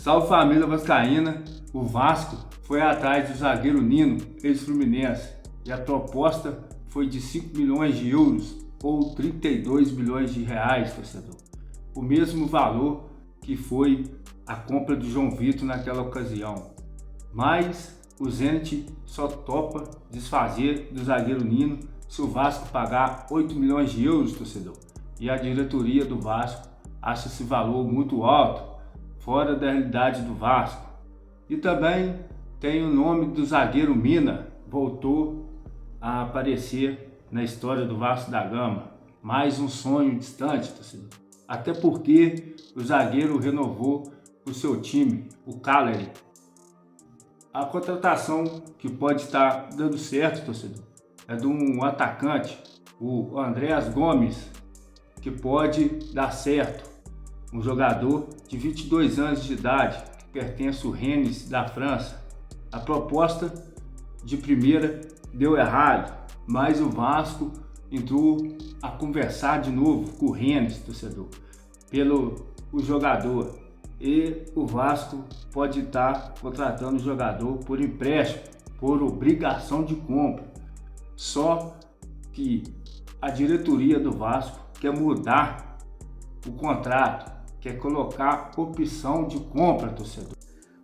Salve família vascaína, o Vasco foi atrás do zagueiro Nino, ex-Fluminense, e a proposta foi de 5 milhões de euros ou 32 milhões de reais, torcedor. O mesmo valor que foi a compra do João Vitor naquela ocasião. Mas o Zenit só topa desfazer do zagueiro Nino se o Vasco pagar 8 milhões de euros, torcedor. E a diretoria do Vasco acha esse valor muito alto, fora da realidade do Vasco. E também tem o nome do zagueiro Mina, voltou a aparecer na história do Vasco da Gama. Mais um sonho distante, torcedor. Até porque o zagueiro renovou o seu time, o Cagliari. A contratação que pode estar dando certo, torcedor, é de um atacante, o Andreas Gomes, que pode dar certo. Um jogador de 22 anos de idade, que pertence ao Rennes da França. A proposta de primeira deu errado, mas o Vasco entrou a conversar de novo com o Rennes, torcedor, pelo jogador. E o Vasco pode estar contratando o jogador por empréstimo, por obrigação de compra. Só que a diretoria do Vasco quer mudar o contrato, quer colocar opção de compra, torcedor.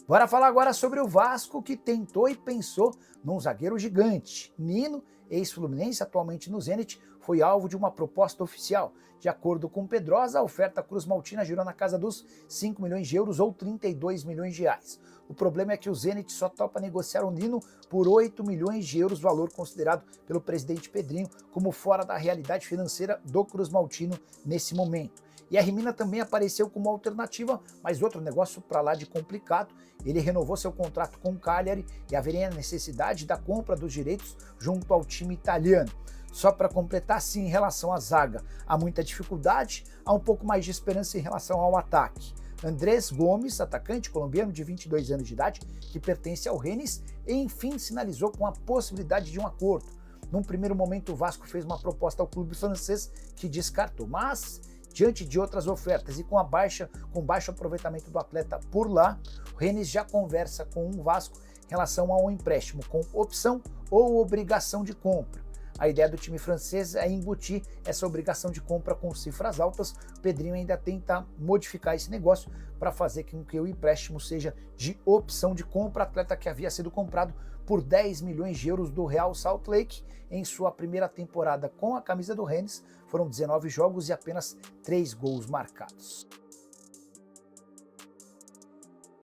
Bora falar agora sobre o Vasco, que tentou e pensou num zagueiro gigante. Nino, ex-Fluminense, atualmente no Zenit, foi alvo de uma proposta oficial. De acordo com Pedrosa, a oferta cruz-maltina girou na casa dos 5 milhões de euros ou 32 milhões de reais. O problema é que o Zenit só topa negociar o Nino por 8 milhões de euros, valor considerado pelo presidente Pedrinho como fora da realidade financeira do cruz-maltino nesse momento. E a Mina também apareceu como alternativa, mas outro negócio para lá de complicado. Ele renovou seu contrato com o Cagliari e haveria a necessidade da compra dos direitos junto ao time italiano. Só para completar, sim, em relação à zaga, há muita dificuldade, há um pouco mais de esperança em relação ao ataque. Andrés Gomes, atacante colombiano de 22 anos de idade, que pertence ao Rennes, enfim sinalizou com a possibilidade de um acordo. Num primeiro momento, o Vasco fez uma proposta ao clube francês que descartou, mas diante de outras ofertas e com baixo aproveitamento do atleta por lá, o Rennes já conversa com o Vasco em relação a um empréstimo com opção ou obrigação de compra. A ideia do time francês é embutir essa obrigação de compra com cifras altas. O Pedrinho ainda tenta modificar esse negócio para fazer com que o empréstimo seja de opção de compra. Atleta que havia sido comprado por 10 milhões de euros do Real Salt Lake em sua primeira temporada com a camisa do Rennes. Foram 19 jogos e apenas 3 gols marcados.